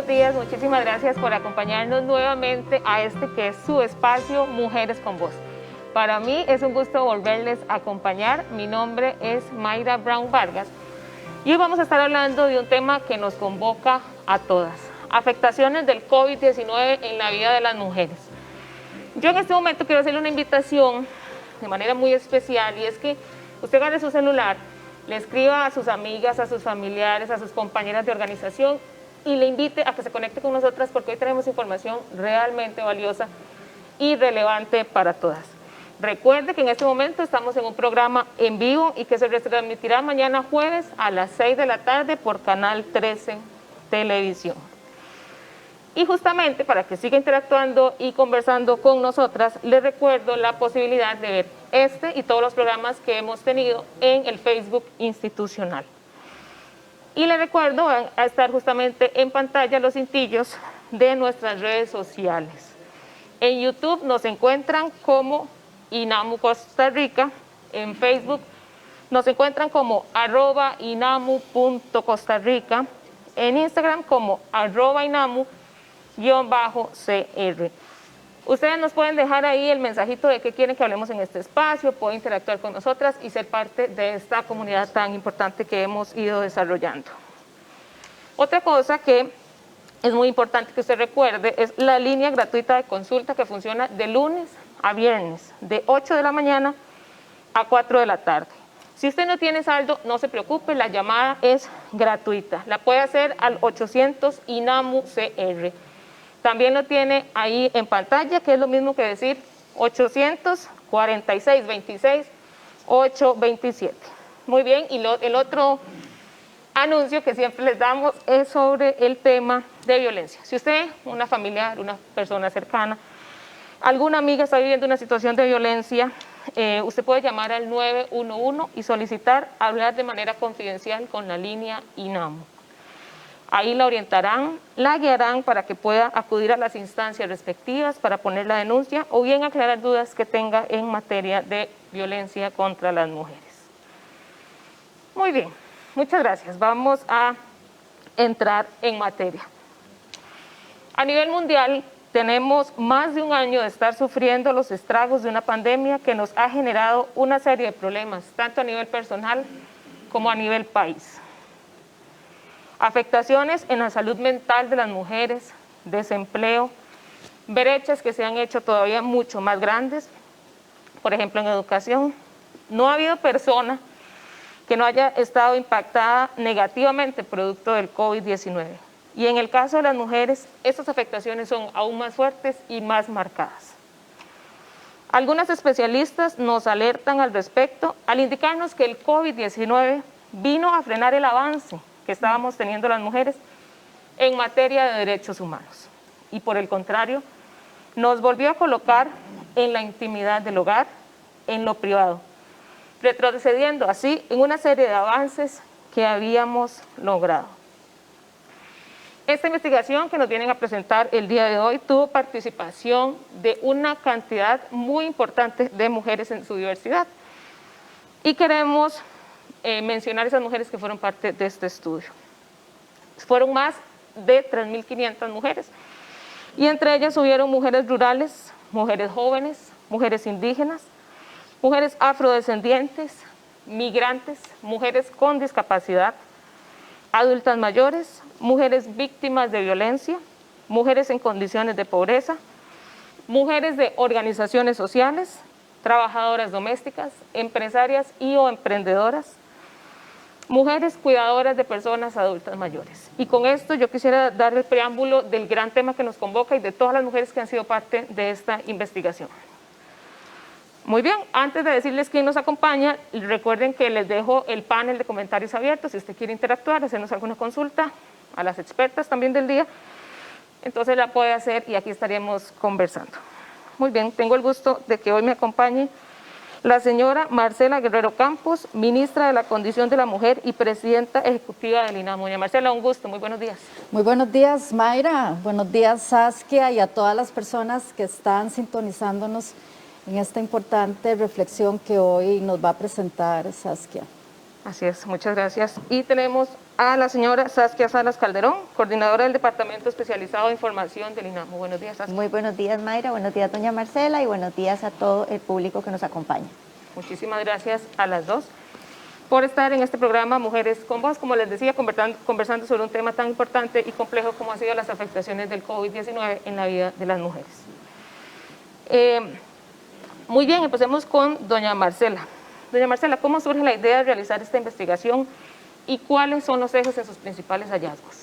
buenos días. Muchísimas gracias por acompañarnos nuevamente a este que es su espacio Mujeres con Voz. Para mí es un gusto volverles a acompañar. Mi nombre es Mayra Brown Vargas y hoy vamos a estar hablando de un tema que nos convoca a todas: afectaciones del COVID-19 en la vida de las mujeres. Yo en este momento quiero hacerle una invitación de manera muy especial, y es que usted agarre su celular, le escriba a sus amigas, a sus familiares, a sus compañeras de organización y le invite a que se conecte con nosotras, porque hoy tenemos información realmente valiosa y relevante para todas. Recuerde que en este momento estamos en un programa en vivo y que se retransmitirá mañana jueves a las 6 de la tarde por Canal 13 Televisión. Y justamente para que siga interactuando y conversando con nosotras, les recuerdo la posibilidad de ver este y todos los programas que hemos tenido en el Facebook institucional. Y les recuerdo, van a estar justamente en pantalla los cintillos de nuestras redes sociales. En YouTube nos encuentran como INAMU Costa Rica, en Facebook nos encuentran como @inamu.costarrica, en Instagram como @inamu_cr. Ustedes nos pueden dejar ahí el mensajito de qué quieren que hablemos en este espacio, pueden interactuar con nosotras y ser parte de esta comunidad tan importante que hemos ido desarrollando. Otra cosa que es muy importante que usted recuerde es la línea gratuita de consulta que funciona de lunes a viernes, de 8 de la mañana a 4 de la tarde. Si usted no tiene saldo, no se preocupe, la llamada es gratuita. La puede hacer al 800 INAMU-CR. También lo tiene ahí en pantalla, que es lo mismo que decir 800-4626-827. Muy bien, y el otro anuncio que siempre les damos es sobre el tema de violencia. Si usted, una familiar, una persona cercana, alguna amiga está viviendo una situación de violencia, usted puede llamar al 911 y solicitar hablar de manera confidencial con la línea INAMU. Ahí la orientarán, la guiarán para que pueda acudir a las instancias respectivas para poner la denuncia o bien aclarar dudas que tenga en materia de violencia contra las mujeres. Muy bien, muchas gracias. Vamos a entrar en materia. A nivel mundial, tenemos más de un año de estar sufriendo los estragos de una pandemia que nos ha generado una serie de problemas, tanto a nivel personal como a nivel país. Afectaciones en la salud mental de las mujeres, desempleo, brechas que se han hecho todavía mucho más grandes, por ejemplo en educación. No ha habido persona que no haya estado impactada negativamente producto del COVID-19. Y en el caso de las mujeres, estas afectaciones son aún más fuertes y más marcadas. Algunas especialistas nos alertan al respecto al indicarnos que el COVID-19 vino a frenar el avance que estábamos teniendo las mujeres en materia de derechos humanos. Y por el contrario, nos volvió a colocar en la intimidad del hogar, en lo privado, retrocediendo así en una serie de avances que habíamos logrado. Esta investigación que nos vienen a presentar el día de hoy tuvo participación de una cantidad muy importante de mujeres en su diversidad. Y queremos mencionar esas mujeres que fueron parte de este estudio. Fueron más de 3.500 mujeres. Y entre ellas hubieron mujeres rurales, mujeres jóvenes, mujeres indígenas, mujeres afrodescendientes, migrantes, mujeres con discapacidad, adultas mayores, mujeres víctimas de violencia, mujeres en condiciones de pobreza, mujeres de organizaciones sociales, trabajadoras domésticas, empresarias y o emprendedoras, mujeres cuidadoras de personas adultas mayores. Y con esto yo quisiera dar el preámbulo del gran tema que nos convoca y de todas las mujeres que han sido parte de esta investigación. Muy bien, antes de decirles quién nos acompaña, recuerden que les dejo el panel de comentarios abiertos. Si usted quiere interactuar, hacernos alguna consulta a las expertas también del día, entonces la puede hacer y aquí estaríamos conversando. Muy bien, tengo el gusto de que hoy me acompañe la señora Marcela Guerrero Campos, ministra de la Condición de la Mujer y presidenta ejecutiva del INAMU. Doña Marcela, un gusto, muy buenos días. Muy buenos días, Mayra. Buenos días, Saskia, y a todas las personas que están sintonizándonos en esta importante reflexión que hoy nos va a presentar Saskia. Así es, muchas gracias. Y tenemos a la señora Saskia Salas Calderón, coordinadora del Departamento Especializado de Información del INAMU. Buenos días, Saskia. Muy buenos días, Mayra, buenos días, doña Marcela, y buenos días a todo el público que nos acompaña. Muchísimas gracias a las dos por estar en este programa Mujeres con Voz, como les decía, conversando sobre un tema tan importante y complejo como han sido las afectaciones del COVID-19 en la vida de las mujeres. Muy bien, empecemos con doña Marcela. Doña Marcela, ¿cómo surge la idea de realizar esta investigación y cuáles son los ejes en sus principales hallazgos?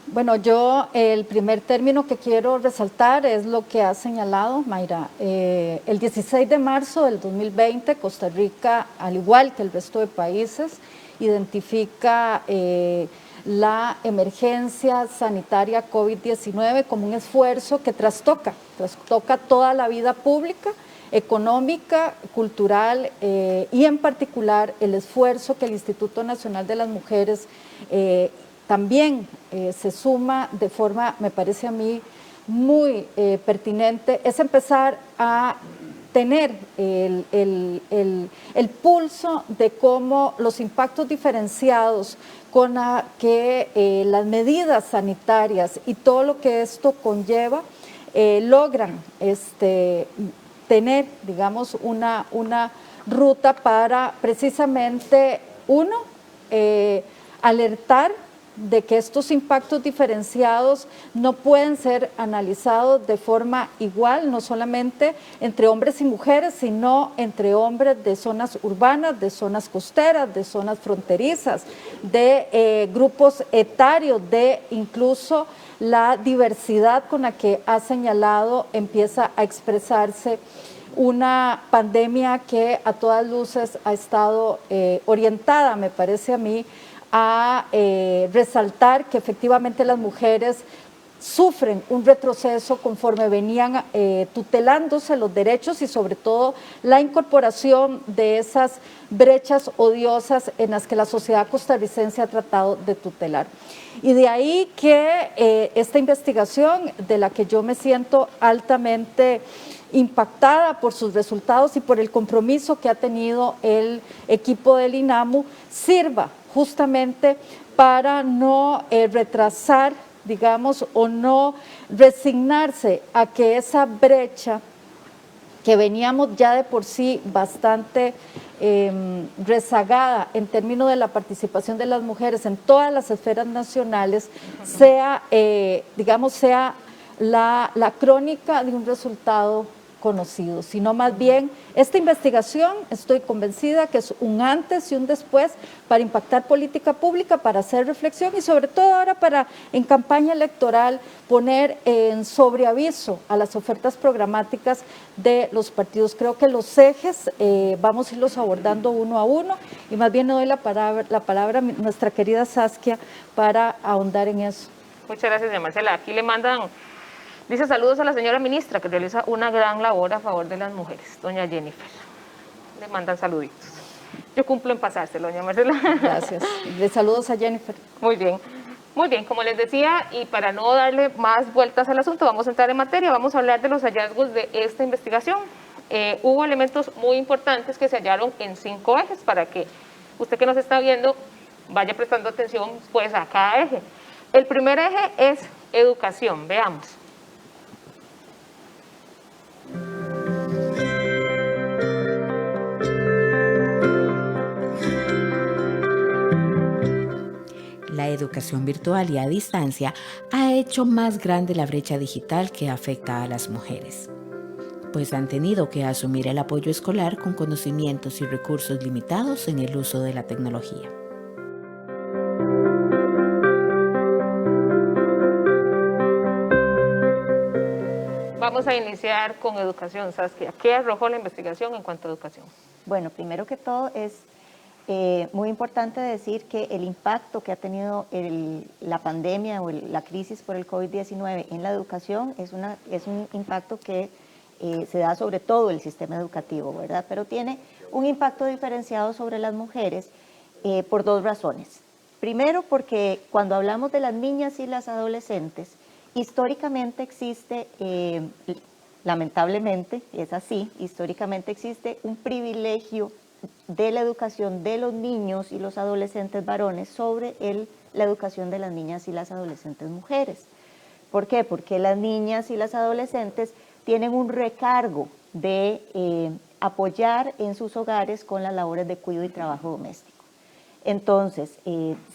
Bueno, yo el primer término que quiero resaltar es lo que ha señalado Mayra. El 16 de marzo del 2020, Costa Rica, al igual que el resto de países, identifica la emergencia sanitaria COVID-19 como un esfuerzo que trastoca toda la vida pública, económica, cultural y en particular el esfuerzo que el Instituto Nacional de las Mujeres también se suma de forma, me parece a mí, muy pertinente, es empezar a tener el pulso de cómo los impactos diferenciados con que las medidas sanitarias y todo lo que esto conlleva logran tener, digamos, una ruta para precisamente, uno, alertar de que estos impactos diferenciados no pueden ser analizados de forma igual, no solamente entre hombres y mujeres, sino entre hombres de zonas urbanas, de zonas costeras, de zonas fronterizas, de grupos etarios, de incluso la diversidad con la que ha señalado empieza a expresarse una pandemia que a todas luces ha estado orientada, me parece a mí, a resaltar que efectivamente las mujeres sufren un retroceso conforme venían tutelándose los derechos y sobre todo la incorporación de esas brechas odiosas en las que la sociedad costarricense ha tratado de tutelar. Y de ahí que esta investigación, de la que yo me siento altamente impactada por sus resultados y por el compromiso que ha tenido el equipo del INAMU, sirva justamente para no retrasar, digamos, o no resignarse a que esa brecha que veníamos ya de por sí bastante rezagada en términos de la participación de las mujeres en todas las esferas nacionales, sea, digamos, sea la crónica de un resultado conocido, sino más bien esta investigación, estoy convencida que es un antes y un después para impactar política pública, para hacer reflexión y sobre todo ahora para en campaña electoral poner en sobreaviso a las ofertas programáticas de los partidos. Creo que los ejes vamos a irlos abordando uno a uno y más bien le doy la palabra a nuestra querida Saskia para ahondar en eso. Muchas gracias, doña Marcela. Aquí le mandan... Dice saludos a la señora ministra que realiza una gran labor a favor de las mujeres, doña Jennifer. Le mandan saluditos. Yo cumplo en pasárselo, doña Marcela. Gracias. De saludos a Jennifer. Muy bien. Muy bien, como les decía, y para no darle más vueltas al asunto, vamos a entrar en materia, vamos a hablar de los hallazgos de esta investigación. Hubo elementos muy importantes que se hallaron en 5 ejes para que usted que nos está viendo vaya prestando atención pues a cada eje. El primer eje es educación, veamos. La educación virtual y a distancia ha hecho más grande la brecha digital que afecta a las mujeres, pues han tenido que asumir el apoyo escolar con conocimientos y recursos limitados en el uso de la tecnología. Vamos a iniciar con educación, Saskia. ¿Qué arrojó la investigación en cuanto a educación? Bueno, primero que todo es muy importante decir que el impacto que ha tenido la pandemia o la crisis por el COVID-19 en la educación es un impacto que se da sobre todo el sistema educativo, ¿verdad? Pero tiene un impacto diferenciado sobre las mujeres por 2 razones. Primero, porque cuando hablamos de las niñas y las adolescentes, históricamente existe, lamentablemente, es así, históricamente existe un privilegio de la educación de los niños y los adolescentes varones sobre la educación de las niñas y las adolescentes mujeres. ¿Por qué? Porque las niñas y las adolescentes tienen un recargo de apoyar en sus hogares con las labores de cuidado y trabajo doméstico. Entonces,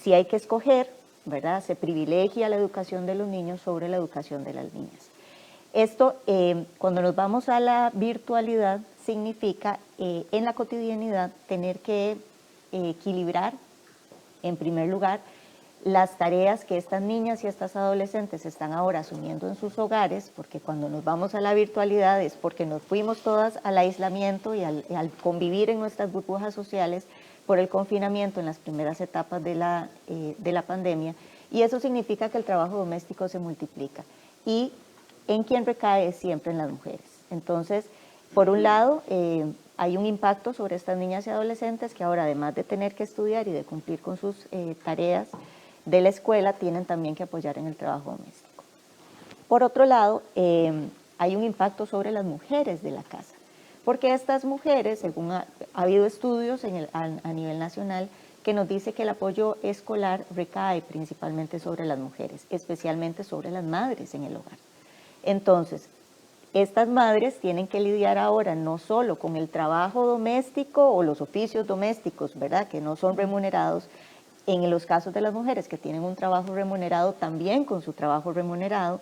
si hay que escoger, ¿verdad? Se privilegia la educación de los niños sobre la educación de las niñas. Esto, cuando nos vamos a la virtualidad, significa en la cotidianidad tener que equilibrar, en primer lugar, las tareas que estas niñas y estas adolescentes están ahora asumiendo en sus hogares, porque cuando nos vamos a la virtualidad es porque nos fuimos todas al aislamiento y al convivir en nuestras burbujas sociales por el confinamiento en las primeras etapas de la pandemia, y eso significa que el trabajo doméstico se multiplica. Y en quien recae siempre en las mujeres. Entonces, por un lado, hay un impacto sobre estas niñas y adolescentes que ahora, además de tener que estudiar y de cumplir con sus tareas de la escuela, tienen también que apoyar en el trabajo doméstico. Por otro lado, hay un impacto sobre las mujeres de la casa, porque estas mujeres, según ha habido estudios a nivel nacional, que nos dice que el apoyo escolar recae principalmente sobre las mujeres, especialmente sobre las madres en el hogar. Entonces, estas madres tienen que lidiar ahora no solo con el trabajo doméstico o los oficios domésticos, ¿verdad?, que no son remunerados. En los casos de las mujeres que tienen un trabajo remunerado, también con su trabajo remunerado,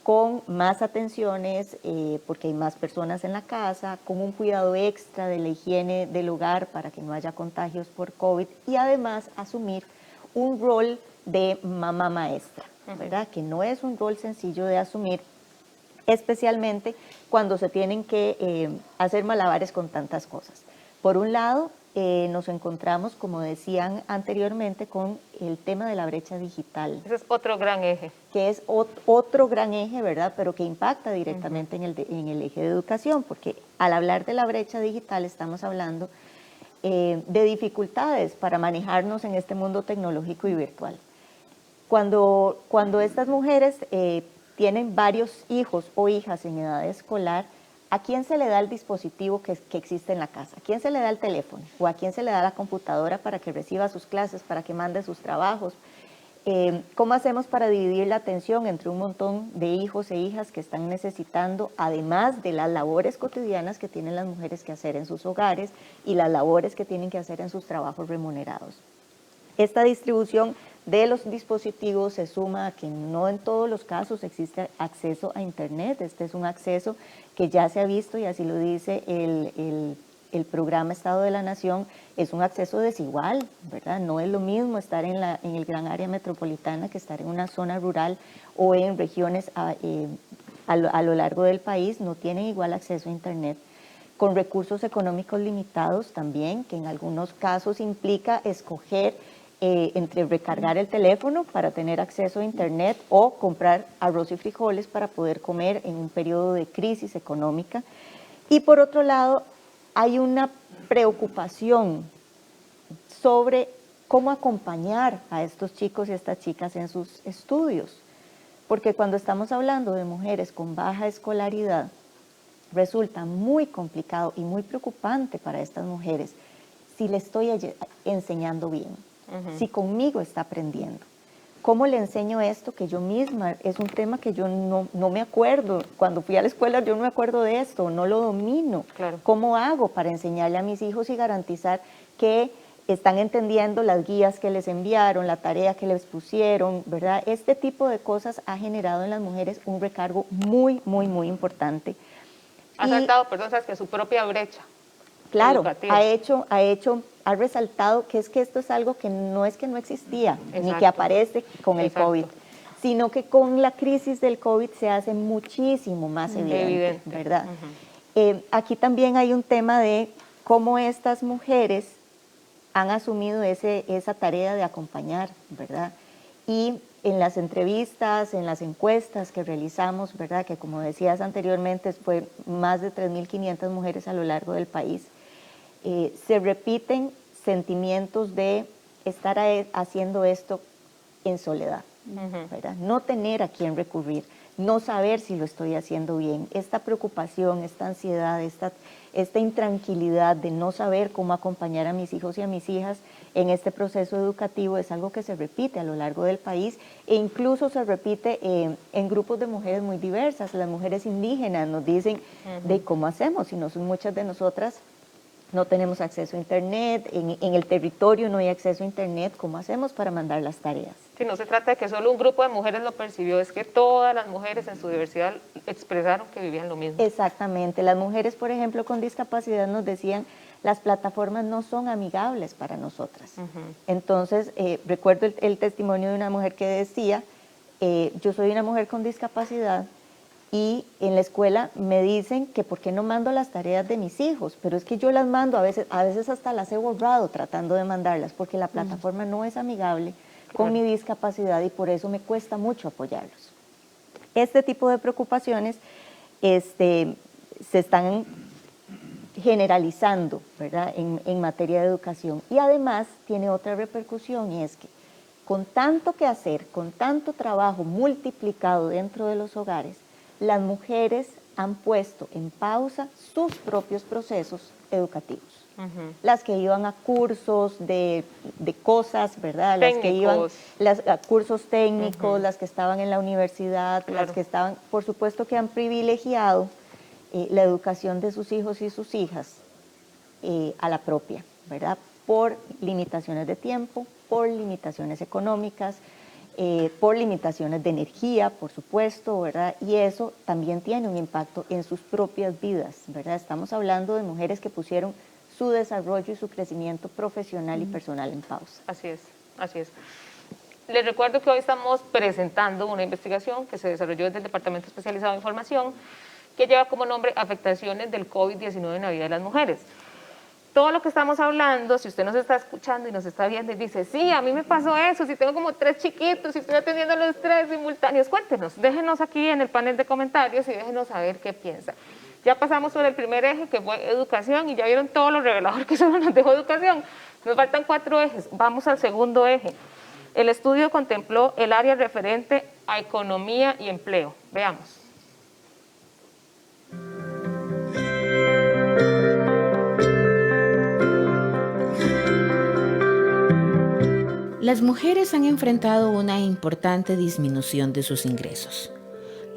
con más atenciones, porque hay más personas en la casa, con un cuidado extra de la higiene del hogar para que no haya contagios por COVID, y además asumir un rol de mamá maestra, ¿verdad?, que no es un rol sencillo de asumir, especialmente cuando se tienen que hacer malabares con tantas cosas. Por un lado, nos encontramos, como decían anteriormente, con el tema de la brecha digital. Ese es otro gran eje. Que es otro gran eje, ¿verdad? Pero que impacta directamente en el eje de educación, porque al hablar de la brecha digital estamos hablando de dificultades para manejarnos en este mundo tecnológico y virtual. Cuando estas mujeres tienen varios hijos o hijas en edad escolar, ¿a quién se le da el dispositivo que existe en la casa? ¿A quién se le da el teléfono? ¿O a quién se le da la computadora para que reciba sus clases, para que mande sus trabajos? ¿Cómo hacemos para dividir la atención entre un montón de hijos e hijas que están necesitando, además de las labores cotidianas que tienen las mujeres que hacer en sus hogares y las labores que tienen que hacer en sus trabajos remunerados? Esta distribución de los dispositivos se suma a que no en todos los casos existe acceso a Internet. Este es un acceso que ya se ha visto, y así lo dice el programa Estado de la Nación, es un acceso desigual, ¿verdad? No es lo mismo estar en el gran área metropolitana que estar en una zona rural o en regiones a lo largo del país. No tienen igual acceso a Internet, con recursos económicos limitados también, que en algunos casos implica escoger entre recargar el teléfono para tener acceso a Internet o comprar arroz y frijoles para poder comer en un periodo de crisis económica. Y por otro lado, hay una preocupación sobre cómo acompañar a estos chicos y estas chicas en sus estudios, porque cuando estamos hablando de mujeres con baja escolaridad, resulta muy complicado y muy preocupante para estas mujeres si le estoy enseñando bien, si conmigo está aprendiendo. ¿Cómo le enseño esto que yo misma? Es un tema que yo no me acuerdo. Cuando fui a la escuela yo no me acuerdo de esto, no lo domino. Claro. ¿Cómo hago para enseñarle a mis hijos y garantizar que están entendiendo las guías que les enviaron, la tarea que les pusieron, ¿verdad? Este tipo de cosas ha generado en las mujeres un recargo muy, muy, muy importante. Ha saltado, perdón, sabes que su propia brecha. Claro, educativa. ha resaltado que esto es algo que no existía, ni Exacto. que aparece con el Exacto. COVID, sino que con la crisis del COVID se hace muchísimo más evidente, ¿verdad? Aquí también hay un tema de cómo estas mujeres han asumido esa tarea de acompañar, ¿verdad? Y en las entrevistas, en las encuestas que realizamos, ¿verdad?, que como decías anteriormente, fue más de 3.500 mujeres a lo largo del país, se repiten sentimientos de estar haciendo esto en soledad, ¿verdad? No tener a quién recurrir, no saber si lo estoy haciendo bien. Esta preocupación, esta ansiedad, esta intranquilidad de no saber cómo acompañar a mis hijos y a mis hijas en este proceso educativo es algo que se repite a lo largo del país e incluso se repite en grupos de mujeres muy diversas. Las mujeres indígenas nos dicen de cómo hacemos, si no son muchas de nosotras no tenemos acceso a internet, en el territorio no hay acceso a internet, ¿cómo hacemos para mandar las tareas? Sí, no se trata de que solo un grupo de mujeres lo percibió, es que todas las mujeres en su diversidad expresaron que vivían lo mismo. Exactamente, las mujeres, por ejemplo, con discapacidad nos decían, las plataformas no son amigables para nosotras. Entonces, recuerdo el testimonio de una mujer que decía, yo soy una mujer con discapacidad, y en la escuela me dicen que por qué no mando las tareas de mis hijos, pero es que yo las mando, a veces hasta las he borrado tratando de mandarlas, porque la plataforma no es amigable con mi discapacidad y por eso me cuesta mucho apoyarlos. Este tipo de preocupaciones se están generalizando, ¿verdad?, en materia de educación, y además tiene otra repercusión, y es que con tanto que hacer, con tanto trabajo multiplicado dentro de los hogares, las mujeres han puesto en pausa sus propios procesos educativos. Las que iban a cursos de cosas, ¿verdad? Las que iban a cursos técnicos, las que estaban en la universidad, las que estaban, por supuesto que han privilegiado la educación de sus hijos y sus hijas a la propia, ¿verdad? Por limitaciones de tiempo, por limitaciones económicas, por limitaciones de energía, por supuesto, ¿verdad? Y eso también tiene un impacto en sus propias vidas, ¿verdad? Estamos hablando de mujeres que pusieron su desarrollo y su crecimiento profesional y personal en pausa. Así es, así es. Les recuerdo que hoy estamos presentando una investigación que se desarrolló desde el Departamento Especializado de Información, que lleva como nombre Afectaciones del COVID-19 en la vida de las mujeres. Todo lo que estamos hablando, si usted nos está escuchando y nos está viendo y dice, sí, a mí me pasó eso, si tengo como 3 chiquitos, si estoy atendiendo los 3 simultáneos, cuéntenos, déjenos aquí en el panel de comentarios y déjenos saber qué piensa. Ya pasamos sobre el primer eje, que fue educación, y ya vieron todo lo revelador que solo nos dejó educación. Nos faltan 4 ejes, vamos al segundo eje. El estudio contempló el área referente a economía y empleo. Veamos. Las mujeres han enfrentado una importante disminución de sus ingresos,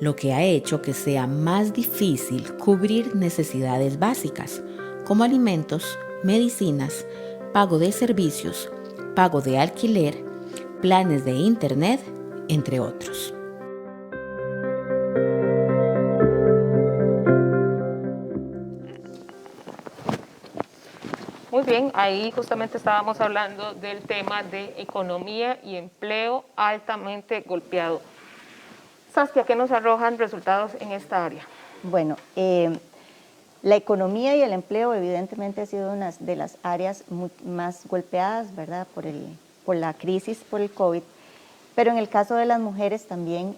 lo que ha hecho que sea más difícil cubrir necesidades básicas, como alimentos, medicinas, pago de servicios, pago de alquiler, planes de internet, entre otros. Muy bien, ahí justamente estábamos hablando del tema de economía y empleo altamente golpeado. Saskia, ¿qué nos arrojan resultados en esta área? Bueno, la economía y el empleo evidentemente ha sido una de las áreas más golpeadas, ¿verdad?, por la crisis, por el COVID, pero en el caso de las mujeres también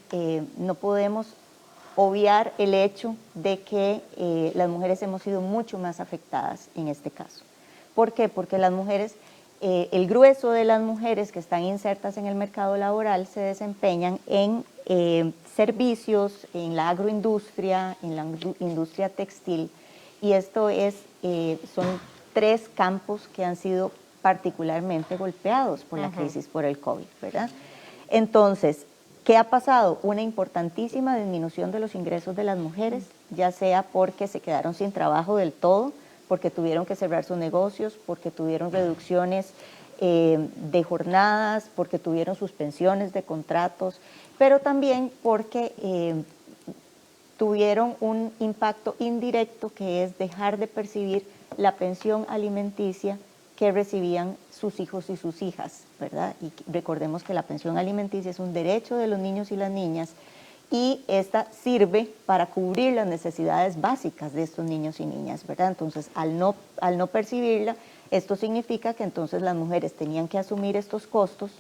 no podemos obviar el hecho de que las mujeres hemos sido mucho más afectadas en este caso. ¿Por qué? Porque las mujeres, el grueso de las mujeres que están insertas en el mercado laboral se desempeñan en servicios, en la agroindustria, en la industria textil, y esto son 3 campos que han sido particularmente golpeados por la crisis, por el COVID, ¿verdad? Entonces, ¿qué ha pasado? Una importantísima disminución de los ingresos de las mujeres, ya sea porque se quedaron sin trabajo del todo, porque tuvieron que cerrar sus negocios, porque tuvieron reducciones de jornadas, porque tuvieron suspensiones de contratos, pero también porque tuvieron un impacto indirecto, que es dejar de percibir la pensión alimenticia que recibían sus hijos y sus hijas, ¿verdad? Y recordemos que la pensión alimenticia es un derecho de los niños y las niñas, y esta sirve para cubrir las necesidades básicas de estos niños y niñas, ¿verdad? Entonces, al no percibirla, esto significa que entonces las mujeres tenían que asumir estos costos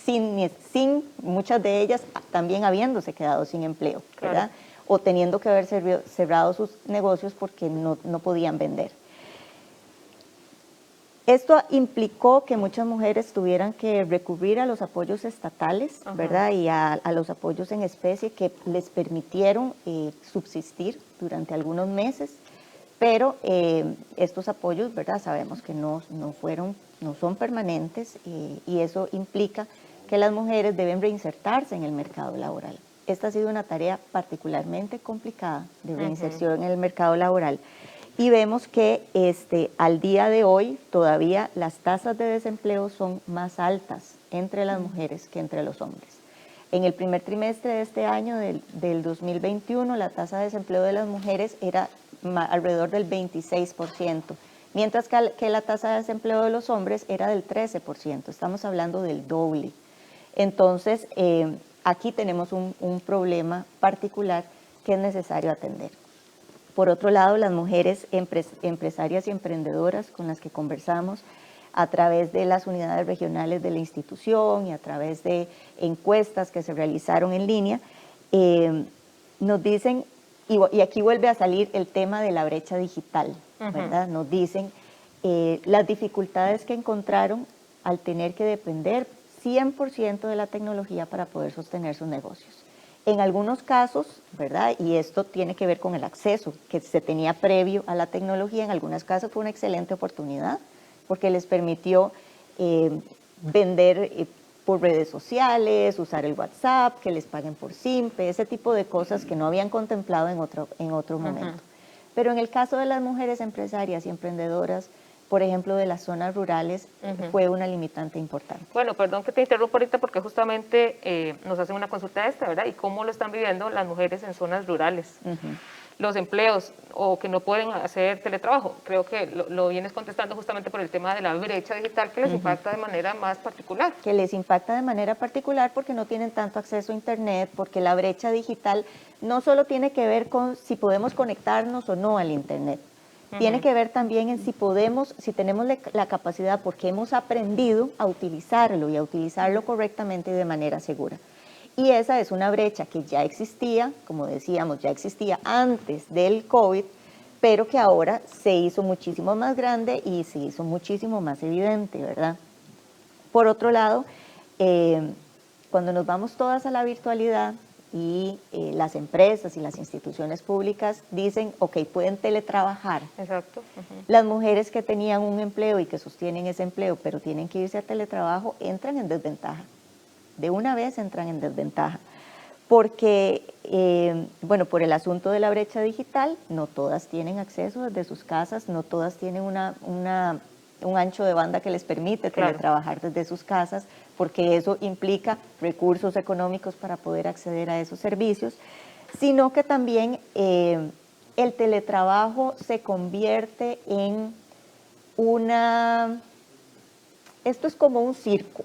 sin muchas de ellas también habiéndose quedado sin empleo, ¿verdad? Claro. O teniendo que haber cerrado sus negocios porque no podían vender. Esto implicó que muchas mujeres tuvieran que recurrir a los apoyos estatales, ¿verdad? Y a los apoyos en especie que les permitieron subsistir durante algunos meses, pero estos apoyos, ¿verdad? Sabemos que no son permanentes y eso implica que las mujeres deben reinsertarse en el mercado laboral. Esta ha sido una tarea particularmente complicada de reinserción en el mercado laboral. Y vemos que al día de hoy todavía las tasas de desempleo son más altas entre las mujeres que entre los hombres. En el primer trimestre de este año, del 2021, la tasa de desempleo de las mujeres era alrededor del 26%, mientras que la tasa de desempleo de los hombres era del 13%. Estamos hablando del doble. Entonces, aquí tenemos un problema particular que es necesario atender. Por otro lado, las mujeres empresarias y emprendedoras con las que conversamos a través de las unidades regionales de la institución y a través de encuestas que se realizaron en línea, nos dicen, y aquí vuelve a salir el tema de la brecha digital, ¿verdad? Nos dicen las dificultades que encontraron al tener que depender 100% de la tecnología para poder sostener sus negocios. En algunos casos, ¿verdad? Y esto tiene que ver con el acceso que se tenía previo a la tecnología, en algunos casos fue una excelente oportunidad porque les permitió vender por redes sociales, usar el WhatsApp, que les paguen por Simpe, ese tipo de cosas que no habían contemplado en otro momento. Pero en el caso de las mujeres empresarias y emprendedoras, por ejemplo, de las zonas rurales, fue una limitante importante. Bueno, perdón que te interrumpa ahorita porque justamente nos hacen una consulta esta, ¿verdad? Y cómo lo están viviendo las mujeres en zonas rurales. Los empleos o que no pueden hacer teletrabajo. Creo que lo vienes contestando justamente por el tema de la brecha digital que les impacta de manera más particular. Que les impacta de manera particular porque no tienen tanto acceso a Internet, porque la brecha digital no solo tiene que ver con si podemos conectarnos o no al Internet. Tiene que ver también en si tenemos la capacidad, porque hemos aprendido a utilizarlo y a utilizarlo correctamente y de manera segura. Y esa es una brecha que ya existía, como decíamos, ya existía antes del COVID, pero que ahora se hizo muchísimo más grande y se hizo muchísimo más evidente, ¿verdad? Por otro lado, cuando nos vamos todas a la virtualidad, y las empresas y las instituciones públicas dicen, ok, pueden teletrabajar. Exacto. Las mujeres que tenían un empleo y que sostienen ese empleo, pero tienen que irse a teletrabajo, entran en desventaja. De una vez entran en desventaja. Porque, bueno, por el asunto de la brecha digital, no todas tienen acceso desde sus casas, no todas tienen un ancho de banda que les permite teletrabajar desde sus casas, porque eso implica recursos económicos para poder acceder a esos servicios, sino que también el teletrabajo se convierte en esto es como un circo,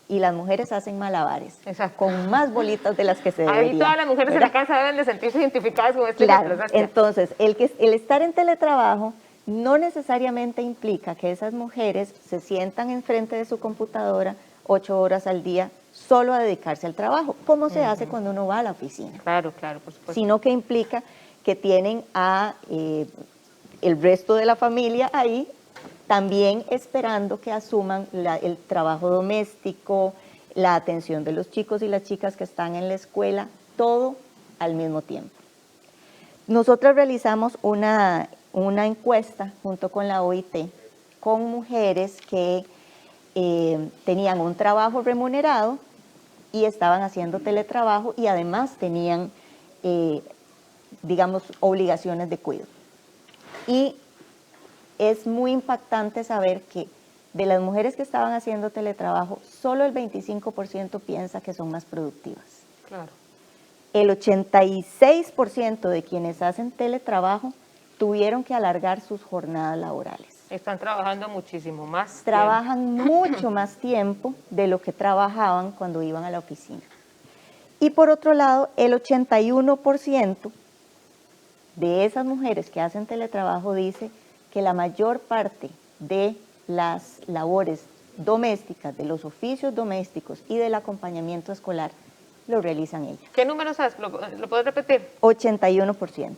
y las mujeres hacen malabares, con más bolitas de las que se deberían. Ahí todas las mujeres en la casa deben de sentirse identificadas con este ejemplo. Exacto. Entonces, el estar en teletrabajo no necesariamente implica que esas mujeres se sientan enfrente de su computadora 8 horas al día solo a dedicarse al trabajo, como se hace cuando uno va a la oficina. Claro, por supuesto. Sino que implica que tienen el resto de la familia ahí también esperando que asuman el trabajo doméstico, la atención de los chicos y las chicas que están en la escuela, todo al mismo tiempo. Nosotros realizamos una encuesta junto con la OIT con mujeres que tenían un trabajo remunerado y estaban haciendo teletrabajo y además tenían, digamos, obligaciones de cuidado. Y es muy impactante saber que de las mujeres que estaban haciendo teletrabajo, solo el 25% piensa que son más productivas. Claro. El 86% de quienes hacen teletrabajo tuvieron que alargar sus jornadas laborales. Están trabajando muchísimo más. Trabajan mucho más tiempo de lo que trabajaban cuando iban a la oficina. Y por otro lado, el 81% de esas mujeres que hacen teletrabajo dice que la mayor parte de las labores domésticas, de los oficios domésticos y del acompañamiento escolar lo realizan ellas. ¿Qué números has? ¿Lo puedes repetir? 81%.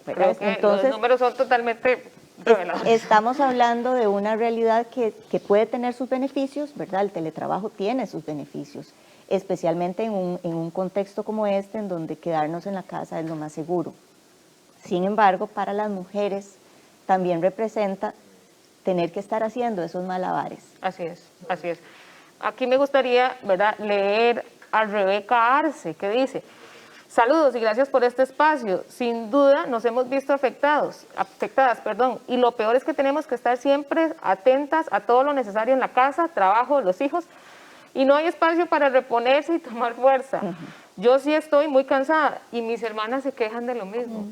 Creo que entonces, los números son totalmente reveladores. Estamos hablando de una realidad que puede tener sus beneficios, ¿verdad? El teletrabajo tiene sus beneficios, especialmente en un contexto como este, en donde quedarnos en la casa es lo más seguro. Sin embargo, para las mujeres también representa tener que estar haciendo esos malabares. Así es, así es. Aquí me gustaría, ¿verdad?, leer a Rebeca Arce, que dice: saludos y gracias por este espacio. Sin duda nos hemos visto afectadas, y lo peor es que tenemos que estar siempre atentas a todo lo necesario en la casa, trabajo, los hijos, y no hay espacio para reponerse y tomar fuerza. Yo sí estoy muy cansada y mis hermanas se quejan de lo mismo.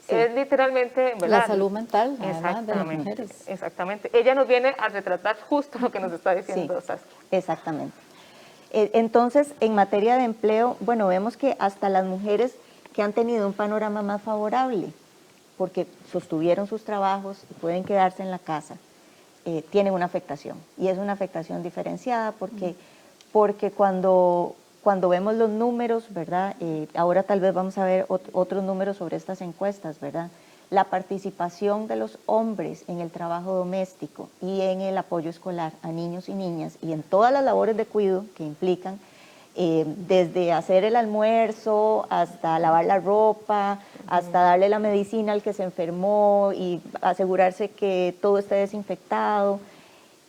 Sí. Es literalmente, ¿verdad?, La salud mental, además, de las exactamente, mujeres. exactamente. Ella nos viene a retratar justo lo que nos está diciendo Sí, Saskia. exactamente. Entonces, en materia de empleo, bueno, vemos que hasta las mujeres que han tenido un panorama más favorable, porque sostuvieron sus trabajos y pueden quedarse en la casa, tienen una afectación. Y es una afectación diferenciada porque cuando vemos los números, ¿verdad? Ahora tal vez vamos a ver otros números sobre estas encuestas, ¿verdad? La participación de los hombres en el trabajo doméstico y en el apoyo escolar a niños y niñas y en todas las labores de cuidado que implican, desde hacer el almuerzo hasta lavar la ropa, hasta darle la medicina al que se enfermó y asegurarse que todo esté desinfectado,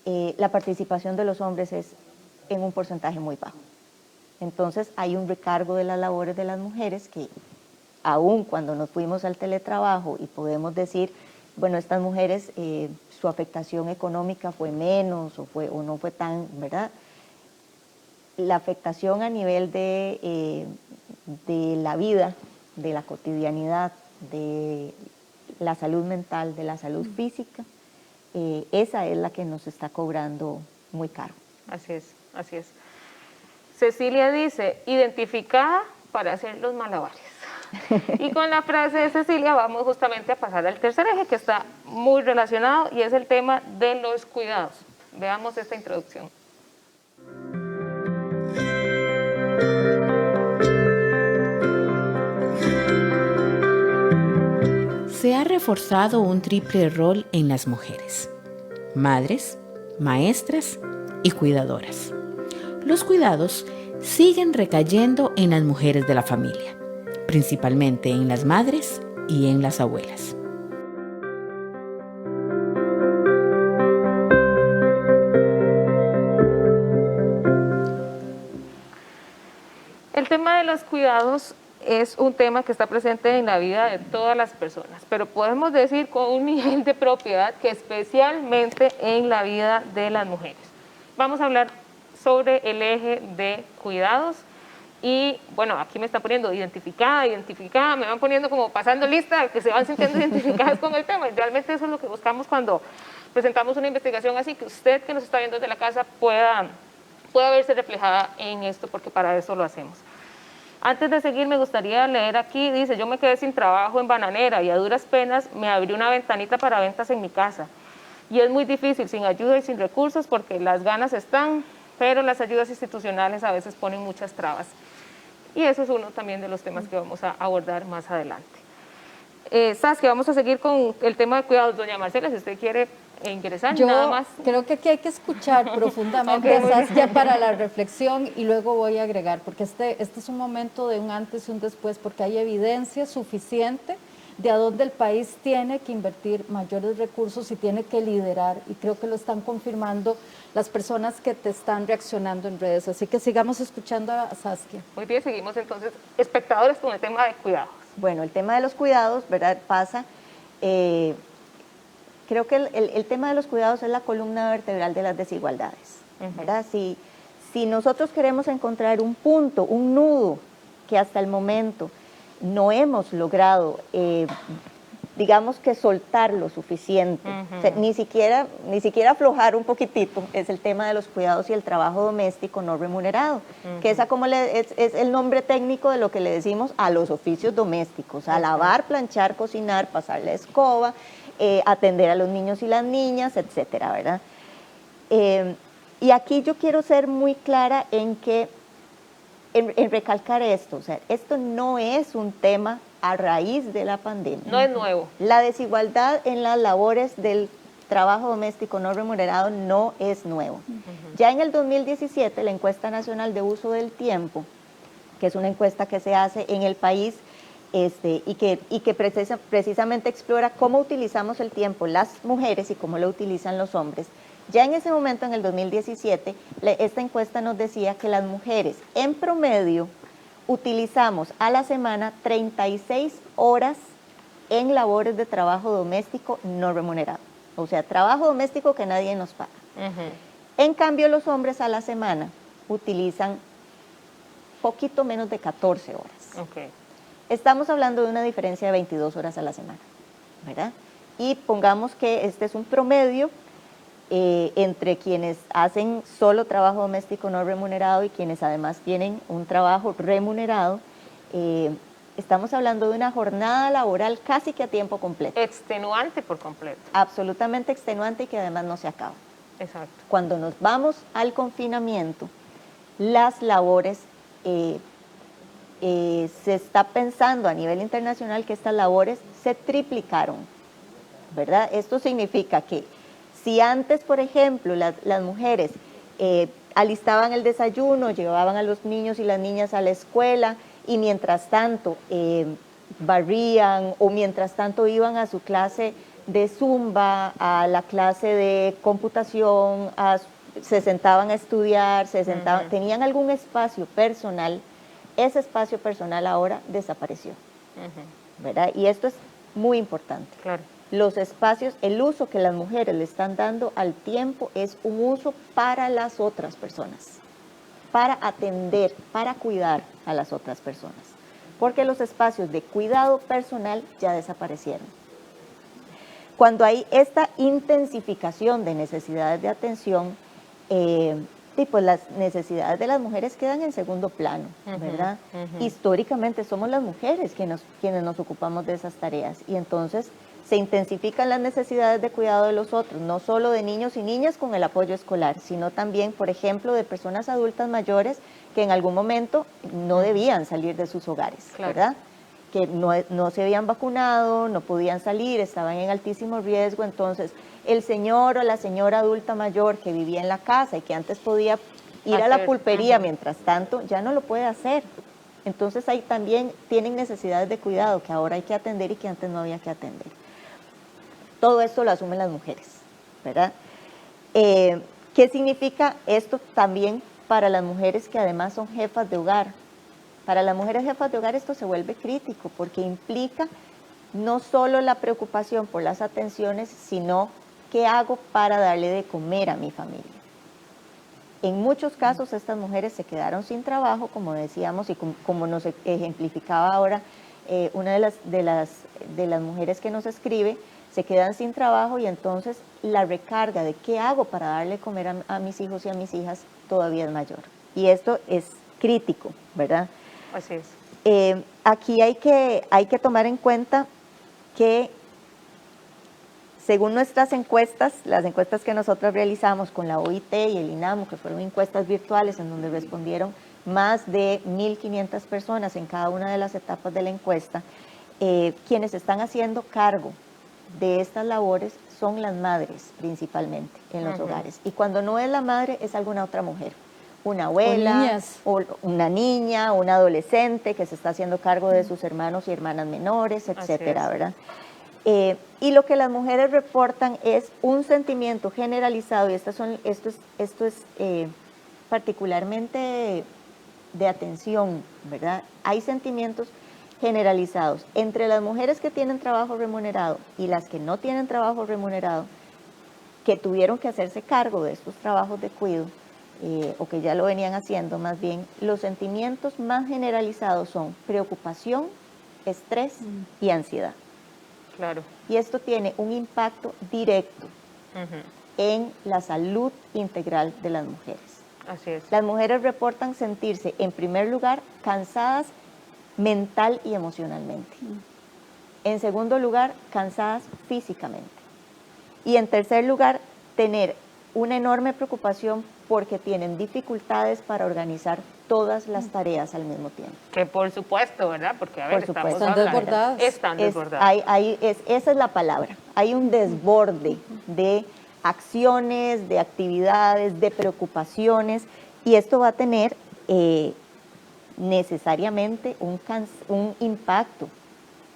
la participación de los hombres es en un porcentaje muy bajo. Entonces hay un recargo de las labores de las mujeres que, aún cuando nos fuimos al teletrabajo y podemos decir, bueno, estas mujeres, su afectación económica fue menos o no fue tan, ¿verdad? La afectación a nivel de la vida, de la cotidianidad, de la salud mental, de la salud física, esa es la que nos está cobrando muy caro. Así es, así es. Cecilia dice: identificada para hacer los malabares. Y con la frase de Cecilia vamos justamente a pasar al tercer eje, que está muy relacionado, y es el tema de los cuidados. Veamos esta introducción. Se ha reforzado un triple rol en las mujeres: madres, maestras y cuidadoras. Los cuidados siguen recayendo en las mujeres de la familia, principalmente en las madres y en las abuelas. El tema de los cuidados es un tema que está presente en la vida de todas las personas, pero podemos decir con un nivel de propiedad que especialmente en la vida de las mujeres. Vamos a hablar sobre el eje de cuidados y, bueno, aquí me están poniendo identificada, me van poniendo como pasando lista, que se van sintiendo identificadas con el tema, y realmente eso es lo que buscamos cuando presentamos una investigación así, que usted que nos está viendo desde la casa pueda verse reflejada en esto, porque para eso lo hacemos. Antes de seguir, me gustaría leer aquí, dice: yo me quedé sin trabajo en Bananera y a duras penas me abrí una ventanita para ventas en mi casa. Y es muy difícil, sin ayuda y sin recursos, porque las ganas están, pero las ayudas institucionales a veces ponen muchas trabas. Y eso es uno también de los temas que vamos a abordar más adelante. Saskia, vamos a seguir con el tema de cuidados. Doña Marcela, si usted quiere ingresar, Yo nada más. creo que aquí hay que escuchar profundamente Ok, muy a Saskia para la reflexión y luego voy a agregar, porque este es un momento de un antes y un después, porque hay evidencia suficiente de a dónde el país tiene que invertir mayores recursos y tiene que liderar, y creo que lo están confirmando las personas que te están reaccionando en redes. Así que sigamos escuchando a Saskia. Muy bien, seguimos entonces, espectadores, con el tema de cuidados. Bueno, el tema de los cuidados, ¿verdad? Pasa, creo que el tema de los cuidados es la columna vertebral de las desigualdades, ¿verdad? Si nosotros queremos encontrar un punto, un nudo que hasta el momento no hemos logrado, digamos que soltar lo suficiente, o sea, ni siquiera aflojar un poquitito, es el tema de los cuidados y el trabajo doméstico no remunerado, que esa como es el nombre técnico de lo que le decimos a los oficios domésticos, a lavar, planchar, cocinar, pasar la escoba, atender a los niños y las niñas, etcétera, ¿verdad? Y aquí yo quiero ser muy clara en recalcar esto, o sea, esto no es un tema a raíz de la pandemia. No es nuevo. La desigualdad en las labores del trabajo doméstico no remunerado no es nuevo. Ya en el 2017, la encuesta nacional de uso del tiempo, que es una encuesta que se hace en el país y que precisamente explora cómo utilizamos el tiempo las mujeres y cómo lo utilizan los hombres. Ya en ese momento, en el 2017, esta encuesta nos decía que las mujeres en promedio utilizamos a la semana 36 horas en labores de trabajo doméstico no remunerado. O sea, trabajo doméstico que nadie nos paga. En cambio, los hombres a la semana utilizan poquito menos de 14 horas. Okay. Estamos hablando de una diferencia de 22 horas a la semana, ¿verdad? Y pongamos que este es un promedio entre quienes hacen solo trabajo doméstico no remunerado y quienes además tienen un trabajo remunerado. Estamos hablando de una jornada laboral casi que a tiempo completo. Extenuante por completo. Absolutamente extenuante y que además no se acaba. Exacto. Cuando nos vamos al confinamiento, las labores, se está pensando a nivel internacional que estas labores se triplicaron, ¿verdad? Esto significa que si antes, por ejemplo, las mujeres alistaban el desayuno, llevaban a los niños y las niñas a la escuela y mientras tanto barrían o mientras tanto iban a su clase de zumba, a la clase de computación, se sentaban a estudiar, tenían algún espacio personal, ese espacio personal ahora desapareció, ¿verdad? Y esto es muy importante. Claro. Los espacios, el uso que las mujeres le están dando al tiempo es un uso para las otras personas, para atender, para cuidar a las otras personas, porque los espacios de cuidado personal ya desaparecieron. Cuando hay esta intensificación de necesidades de atención, pues las necesidades de las mujeres quedan en segundo plano, ¿verdad? Históricamente somos las mujeres quienes nos ocupamos de esas tareas y entonces se intensifican las necesidades de cuidado de los otros, no solo de niños y niñas con el apoyo escolar, sino también, por ejemplo, de personas adultas mayores que en algún momento no debían salir de sus hogares, claro, ¿verdad? Que no se habían vacunado, no podían salir, estaban en altísimo riesgo, entonces el señor o la señora adulta mayor que vivía en la casa y que antes podía ir a la pulpería mientras tanto, ya no lo puede hacer. Entonces ahí también tienen necesidades de cuidado que ahora hay que atender y que antes no había que atender. Todo esto lo asumen las mujeres, ¿verdad? ¿Qué significa esto también para las mujeres que además son jefas de hogar? Para las mujeres jefas de hogar esto se vuelve crítico porque implica no solo la preocupación por las atenciones, sino qué hago para darle de comer a mi familia. En muchos casos estas mujeres se quedaron sin trabajo, como decíamos y como nos ejemplificaba ahora una de las mujeres que nos escribe, se quedan sin trabajo y entonces la recarga de qué hago para darle de comer a mis hijos y a mis hijas todavía es mayor. Y esto es crítico, ¿verdad? Así es. Aquí hay que tomar en cuenta que según nuestras encuestas, las encuestas que nosotros realizamos con la OIT y el INAMU, que fueron encuestas virtuales en donde respondieron más de 1.500 personas en cada una de las etapas de la encuesta, quienes están haciendo cargo de estas labores son las madres principalmente en los hogares. Y cuando no es la madre es alguna otra mujer, una abuela, o una niña, una adolescente que se está haciendo cargo de sus hermanos y hermanas menores, etcétera, ¿verdad? Y lo que las mujeres reportan es un sentimiento generalizado, y esto es particularmente de atención, ¿verdad? Hay sentimientos generalizados entre las mujeres que tienen trabajo remunerado y las que no tienen trabajo remunerado, que tuvieron que hacerse cargo de estos trabajos de cuidado, o que ya lo venían haciendo más bien. Los sentimientos más generalizados son preocupación, estrés y ansiedad. Claro. Y esto tiene un impacto directo en la salud integral de las mujeres. Así es. Las mujeres reportan sentirse, en primer lugar, cansadas mental y emocionalmente. En segundo lugar, cansadas físicamente. Y en tercer lugar, tener una enorme preocupación porque tienen dificultades para organizar todas las tareas al mismo tiempo. Que por supuesto, ¿verdad? Porque a ver, Por supuesto. estamos Están hablando- desbordadas. Están desbordadas. Esa es la palabra. Hay un desborde de acciones, de actividades, de preocupaciones, y esto va a tener necesariamente un impacto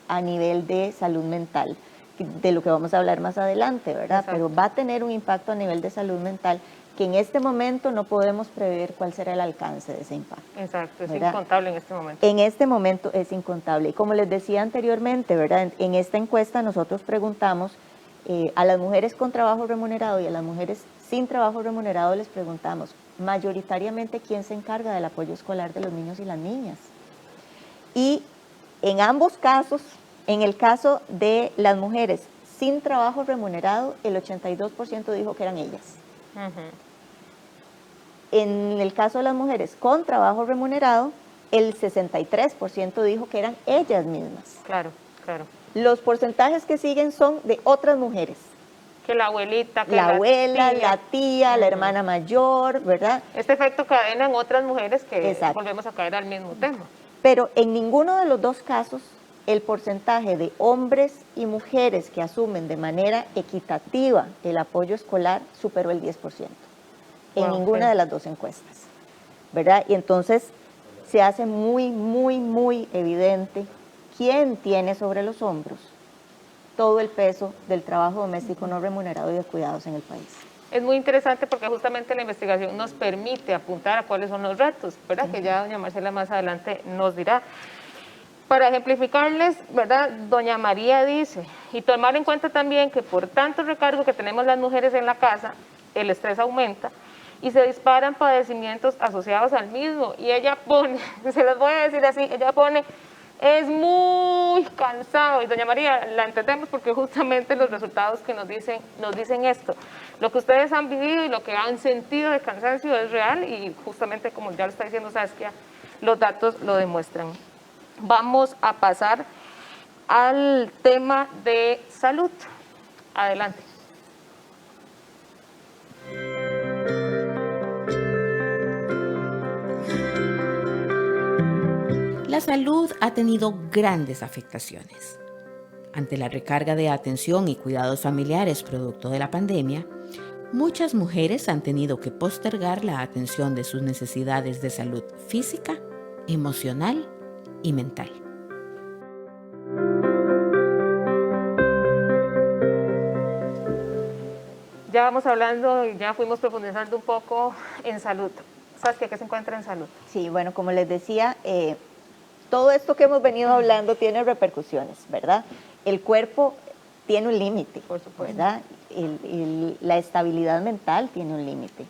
a nivel de salud mental, de lo que vamos a hablar más adelante, ¿verdad? Exacto. Pero va a tener un impacto a nivel de salud mental que en este momento no podemos prever cuál será el alcance de ese impacto. Exacto, es ¿verdad? incontable en este momento. En este momento es incontable. Y como les decía anteriormente, ¿verdad? En esta encuesta nosotros preguntamos a las mujeres con trabajo remunerado y a las mujeres sin trabajo remunerado, les preguntamos mayoritariamente quién se encarga del apoyo escolar de los niños y las niñas. Y en ambos casos, en el caso de las mujeres sin trabajo remunerado, el 82% dijo que eran ellas. Ujú. En el caso de las mujeres con trabajo remunerado, el 63% dijo que eran ellas mismas. Claro, claro. Los porcentajes que siguen son de otras mujeres. Que la abuelita, que La abuela, la tía, la Ujú. hermana mayor, ¿verdad? Este efecto cadena en otras mujeres que Exacto. volvemos a caer al mismo tema. Pero en ninguno de los dos casos el porcentaje de hombres y mujeres que asumen de manera equitativa el apoyo escolar superó el 10%. En Wow, ninguna ok. de las dos encuestas, ¿verdad? Y entonces se hace muy, muy, muy evidente quién tiene sobre los hombros todo el peso del trabajo doméstico no remunerado y de cuidados en el país. Es muy interesante porque justamente la investigación nos permite apuntar a cuáles son los retos, ¿verdad? Que ya doña Marcela más adelante nos dirá. Para ejemplificarles, ¿verdad? Doña María dice, y tomar en cuenta también que por tanto recargo que tenemos las mujeres en la casa, el estrés aumenta y se disparan padecimientos asociados al mismo. Y ella pone, se los voy a decir así, ella pone, es muy cansado. Y doña María, la entendemos porque justamente los resultados que nos dicen esto. Lo que ustedes han vivido y lo que han sentido de cansancio es real y justamente como ya lo está diciendo Saskia, los datos lo demuestran. Vamos a pasar al tema de salud. Adelante. La salud ha tenido grandes afectaciones. Ante la recarga de atención y cuidados familiares producto de la pandemia, muchas mujeres han tenido que postergar la atención de sus necesidades de salud física, emocional y mental. Ya vamos hablando y ya fuimos profundizando un poco en salud. Saskia, ¿qué se encuentra en salud? Sí, bueno, como les decía, todo esto que hemos venido hablando tiene repercusiones, ¿verdad? El cuerpo tiene un límite, Por supuesto. ¿verdad? La estabilidad mental tiene un límite.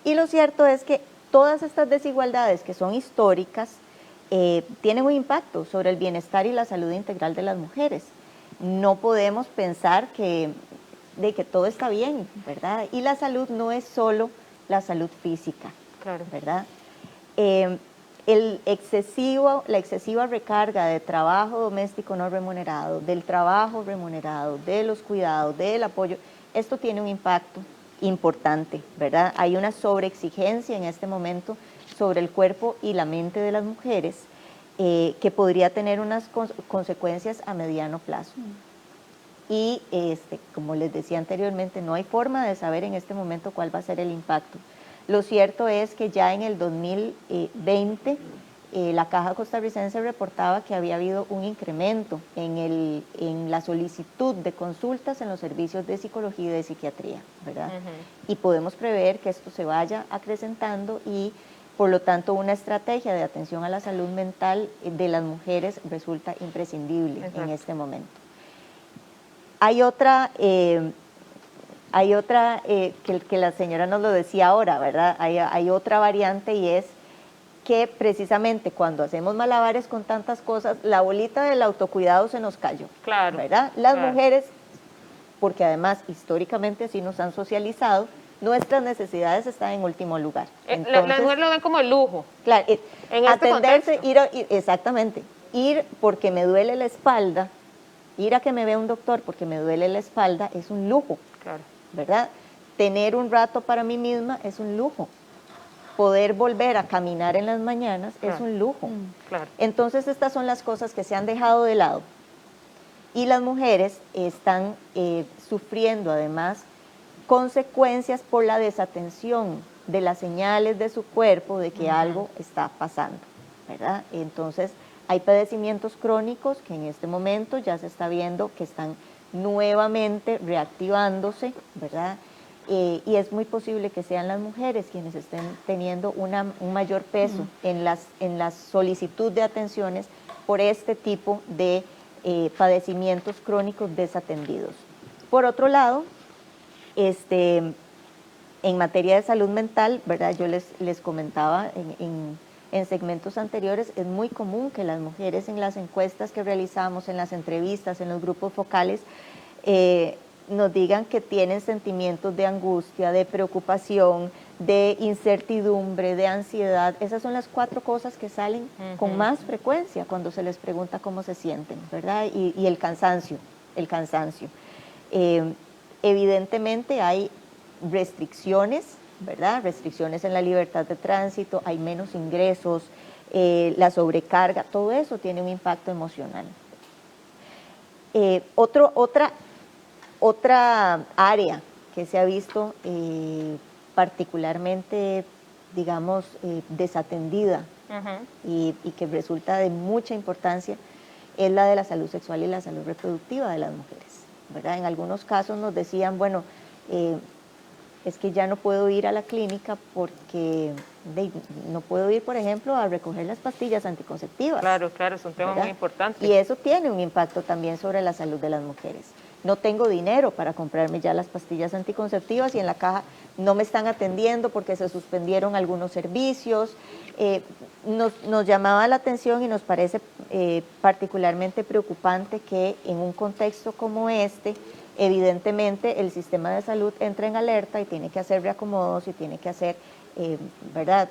Y lo cierto es que todas estas desigualdades que son históricas tienen un impacto sobre el bienestar y la salud integral de las mujeres. No podemos pensar de que todo está bien, ¿verdad? Y la salud no es solo la salud física, Claro. ¿verdad? La excesiva recarga de trabajo doméstico no remunerado, del trabajo remunerado, de los cuidados, del apoyo, esto tiene un impacto importante, ¿verdad? Hay una sobreexigencia en este momento sobre el cuerpo y la mente de las mujeres que podría tener unas consecuencias a mediano plazo. Y como les decía anteriormente, no hay forma de saber en este momento cuál va a ser el impacto. Lo cierto es que ya en el 2020 la Caja Costarricense reportaba que había habido un incremento en la solicitud de consultas en los servicios de psicología y de psiquiatría, ¿verdad? Y podemos prever que esto se vaya acrecentando y por lo tanto una estrategia de atención a la salud mental de las mujeres resulta imprescindible en este momento. Hay otra que la señora nos lo decía ahora, ¿verdad? Hay otra variante y es que precisamente cuando hacemos malabares con tantas cosas, la bolita del autocuidado se nos cayó, Claro, ¿verdad? Las claro. mujeres, porque además históricamente así nos han socializado, nuestras necesidades están en último lugar. La mujer lo ven como el lujo. Claro, En este atenderse, contexto. exactamente, ir porque me duele la espalda, ir a que me vea un doctor porque me duele la espalda es un lujo, Claro. ¿verdad? tener un rato para mí misma es un lujo. Poder volver a caminar en las mañanas es Claro. un lujo. Claro. Entonces estas son las cosas que se han dejado de lado. Y las mujeres están sufriendo además consecuencias por la desatención de las señales de su cuerpo de que algo está pasando, ¿verdad? Entonces hay padecimientos crónicos que en este momento ya se está viendo que están nuevamente reactivándose, ¿verdad? Y es muy posible que sean las mujeres quienes estén teniendo un mayor peso en la solicitud de atenciones por este tipo de padecimientos crónicos desatendidos. Por otro lado, en materia de salud mental, ¿verdad? Yo les comentaba en segmentos anteriores, es muy común que las mujeres en las encuestas que realizamos, en las entrevistas, en los grupos focales, nos digan que tienen sentimientos de angustia, de preocupación, de incertidumbre, de ansiedad. Esas son las 4 cosas que salen con más frecuencia cuando se les pregunta cómo se sienten, ¿verdad? Y el cansancio, evidentemente hay restricciones, ¿verdad? Restricciones en la libertad de tránsito, hay menos ingresos, la sobrecarga, todo eso tiene un impacto emocional. Otra área que se ha visto particularmente, digamos, desatendida y que resulta de mucha importancia es la de la salud sexual y la salud reproductiva de las mujeres, ¿verdad? En algunos casos nos decían, bueno, es que ya no puedo ir a la clínica porque no puedo ir, por ejemplo, a recoger las pastillas anticonceptivas. Claro, claro, es un tema ¿verdad? muy importante. Y eso tiene un impacto también sobre la salud de las mujeres. No tengo dinero para comprarme ya las pastillas anticonceptivas y en la caja no me están atendiendo porque se suspendieron algunos servicios. Nos llamaba la atención y nos parece particularmente preocupante que en un contexto como este, evidentemente el sistema de salud entra en alerta y tiene que hacer reacomodos y tiene que hacer, ¿verdad?,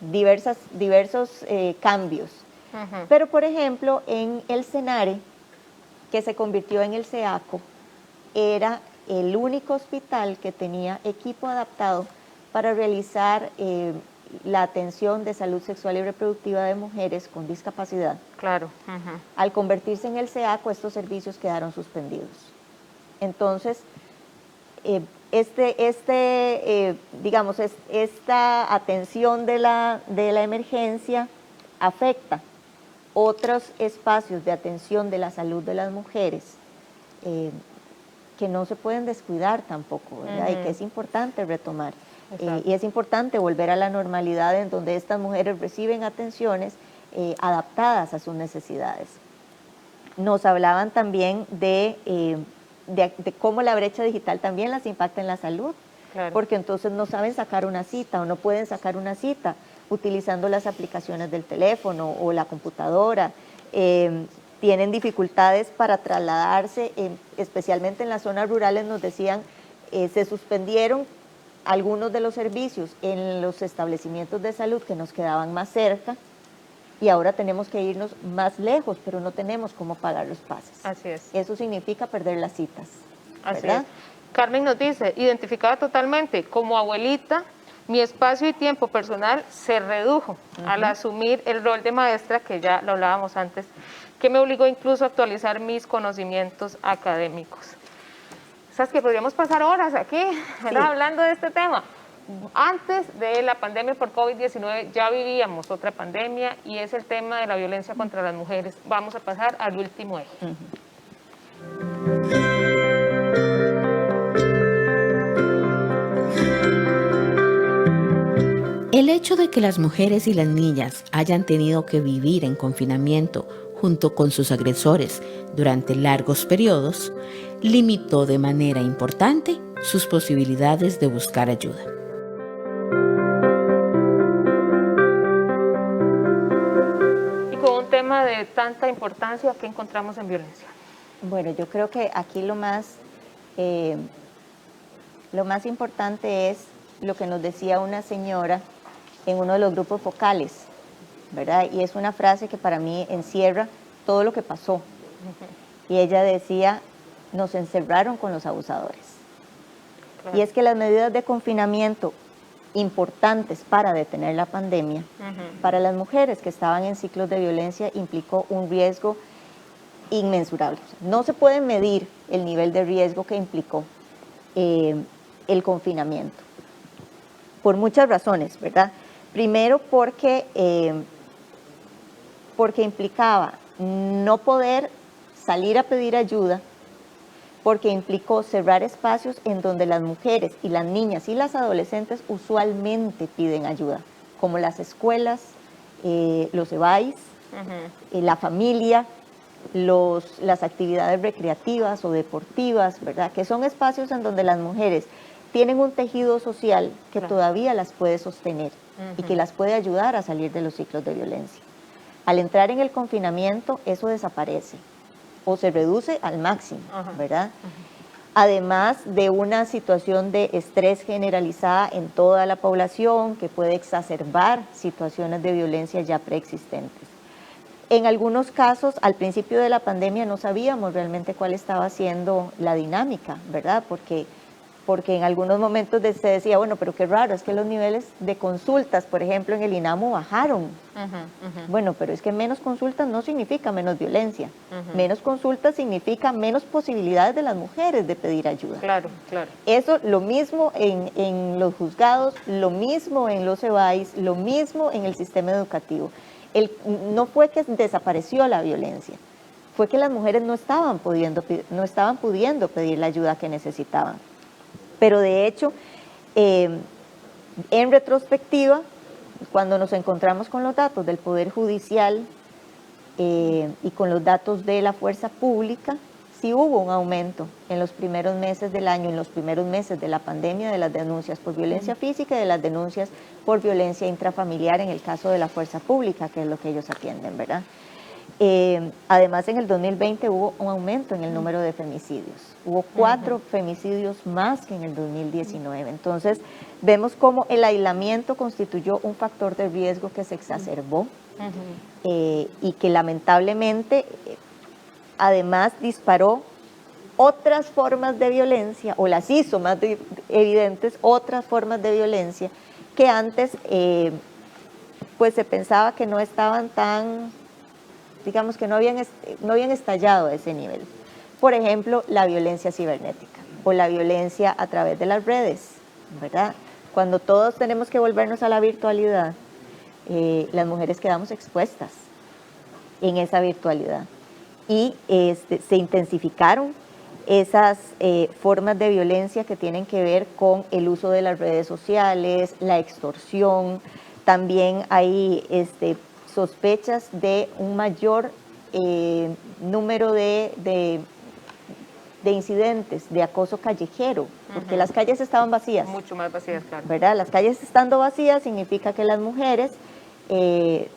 diversos cambios. Pero, por ejemplo, en el CENARE, que se convirtió en el CEACO, era el único hospital que tenía equipo adaptado para realizar la atención de salud sexual y reproductiva de mujeres con discapacidad. Claro. Al convertirse en el CEACO, estos servicios quedaron suspendidos. Entonces, digamos, esta atención de la emergencia afecta otros espacios de atención de la salud de las mujeres que no se pueden descuidar tampoco, ¿verdad? Y que es importante retomar. Y es importante volver a la normalidad en donde estas mujeres reciben atenciones adaptadas a sus necesidades. Nos hablaban también de cómo la brecha digital también las impacta en la salud, Claro. porque entonces no saben sacar una cita o no pueden sacar una cita utilizando las aplicaciones del teléfono o la computadora. Tienen dificultades para trasladarse, especialmente en las zonas rurales nos decían, se suspendieron algunos de los servicios en los establecimientos de salud que nos quedaban más cerca y ahora tenemos que irnos más lejos, pero no tenemos cómo pagar los pases. Así es. Eso significa perder las citas, Así ¿verdad? es. Carmen nos dice, identificada totalmente, como abuelita, mi espacio y tiempo personal se redujo al asumir el rol de maestra, que ya lo hablábamos antes, que me obligó incluso a actualizar mis conocimientos académicos. ¿Sabes que podríamos pasar horas aquí, ¿verdad? Sí. Hablando de este tema? Antes de la pandemia por COVID-19 ya vivíamos otra pandemia y es el tema de la violencia contra las mujeres. Vamos a pasar al último eje. El hecho de que las mujeres y las niñas hayan tenido que vivir en confinamiento junto con sus agresores durante largos periodos limitó de manera importante sus posibilidades de buscar ayuda. Y con un tema de tanta importancia, ¿qué encontramos en violencia? Bueno, yo creo que aquí lo más importante es lo que nos decía una señora en uno de los grupos focales, ¿verdad? Y es una frase que para mí encierra todo lo que pasó. Y ella decía, nos encerraron con los abusadores. y es que las medidas de confinamiento importantes para detener la pandemia, para las mujeres que estaban en ciclos de violencia implicó un riesgo inmensurable. No se puede medir el nivel de riesgo que implicó el confinamiento, por muchas razones, ¿verdad? Primero porque implicaba no poder salir a pedir ayuda, porque implicó cerrar espacios en donde las mujeres y las niñas y las adolescentes usualmente piden ayuda, como las escuelas, los EBAIS, la familia, las actividades recreativas o deportivas, ¿verdad? Que son espacios en donde las mujeres tienen un tejido social que todavía las puede sostener y que las puede ayudar a salir de los ciclos de violencia. Al entrar en el confinamiento, eso desaparece o se reduce al máximo, ¿verdad? Además de una situación de estrés generalizada en toda la población que puede exacerbar situaciones de violencia ya preexistentes. En algunos casos, al principio de la pandemia no sabíamos realmente cuál estaba siendo la dinámica, ¿verdad? Porque en algunos momentos se decía, bueno, pero qué raro, es que los niveles de consultas, por ejemplo, en el INAMO bajaron. Bueno, pero es que menos consultas no significa menos violencia. Menos consultas significa menos posibilidades de las mujeres de pedir ayuda. Claro, claro. Eso, lo mismo en los juzgados, lo mismo en los EBAIS, lo mismo en el sistema educativo. No fue que desapareció la violencia, fue que las mujeres no estaban pudiendo pedir la ayuda que necesitaban. Pero de hecho, en retrospectiva, cuando nos encontramos con los datos del Poder Judicial y con los datos de la fuerza pública, sí hubo un aumento en los primeros meses del año, en los primeros meses de la pandemia, de las denuncias por violencia física y de las denuncias por violencia intrafamiliar en el caso de la fuerza pública, que es lo que ellos atienden, ¿verdad? Además, en el 2020 hubo un aumento en el número de femicidios. Hubo 4 femicidios más que en el 2019. Entonces, vemos cómo el aislamiento constituyó un factor de riesgo que se exacerbó y que lamentablemente, además, disparó otras formas de violencia o las hizo más evidentes otras formas de violencia que antes pues se pensaba que no estaban tan, digamos que no habían estallado a ese nivel. Por ejemplo, la violencia cibernética o la violencia a través de las redes, ¿verdad? Cuando todos tenemos que volvernos a la virtualidad, las mujeres quedamos expuestas en esa virtualidad y se intensificaron esas formas de violencia que tienen que ver con el uso de las redes sociales, la extorsión. También hay sospechas de un mayor número de incidentes de acoso callejero, porque las calles estaban vacías. Mucho más vacías, claro. ¿Verdad? Las calles estando vacías significa que las mujeres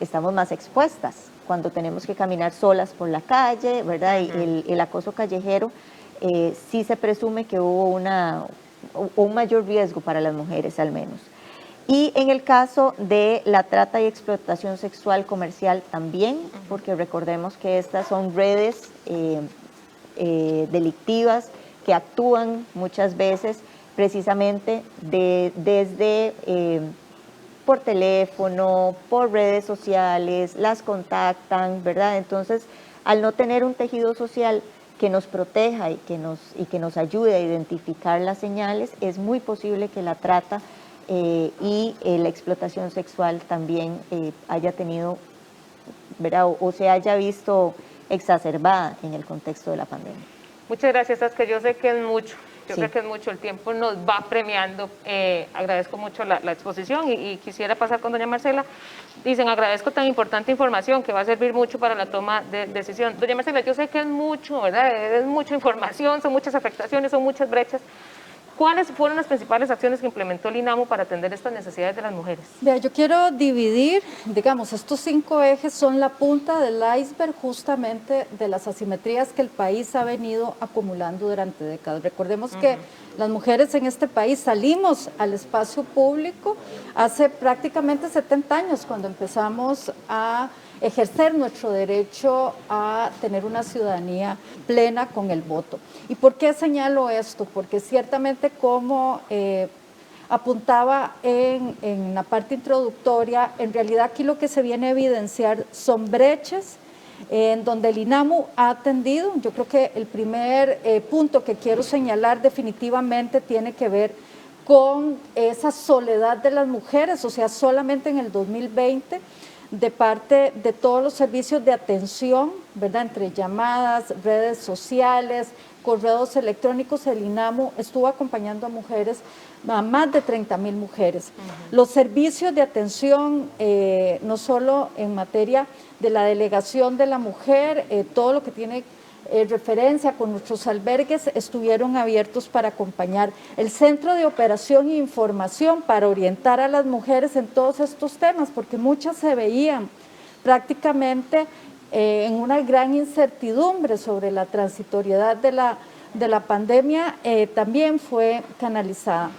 estamos más expuestas cuando tenemos que caminar solas por la calle, ¿verdad? Y el acoso callejero sí se presume que hubo un mayor riesgo para las mujeres al menos. Y en el caso de la trata y explotación sexual comercial también, porque recordemos que estas son redes delictivas que actúan muchas veces precisamente desde por teléfono, por redes sociales, las contactan, ¿verdad? Entonces, al no tener un tejido social que nos proteja y que nos ayude a identificar las señales, es muy posible que la trata y la explotación sexual también haya tenido, ¿verdad? O se haya visto exacerbada en el contexto de la pandemia. Muchas gracias, es que yo sé que es mucho, creo que es mucho, el tiempo nos va premiando. Agradezco mucho la exposición y quisiera pasar con doña Marcela. Dicen, agradezco tan importante información que va a servir mucho para la toma de decisión. Doña Marcela, yo sé que es mucho, ¿verdad? Es mucha información, son muchas afectaciones, son muchas brechas. ¿Cuáles fueron las principales acciones que implementó el INAMO para atender estas necesidades de las mujeres? Vea, yo quiero dividir, digamos, estos 5 ejes son la punta del iceberg justamente de las asimetrías que el país ha venido acumulando durante décadas. Recordemos que las mujeres en este país salimos al espacio público hace prácticamente 70 años, cuando empezamos a ejercer nuestro derecho a tener una ciudadanía plena con el voto. ¿Y por qué señalo esto? Porque ciertamente como apuntaba en la parte introductoria, en realidad aquí lo que se viene a evidenciar son brechas en donde el INAMU ha atendido. Yo creo que el primer punto que quiero señalar definitivamente tiene que ver con esa soledad de las mujeres, o sea, solamente en el 2020, de parte de todos los servicios de atención, ¿verdad? Entre llamadas, redes sociales, correos electrónicos, el INAMU estuvo acompañando a mujeres, a más de 30,000 mujeres. Los servicios de atención, no solo en materia de la delegación de la mujer, todo lo que tiene referencia con nuestros albergues, estuvieron abiertos para acompañar el Centro de Operación e Información para orientar a las mujeres en todos estos temas, porque muchas se veían prácticamente en una gran incertidumbre sobre la transitoriedad de la pandemia, también fue canalizada.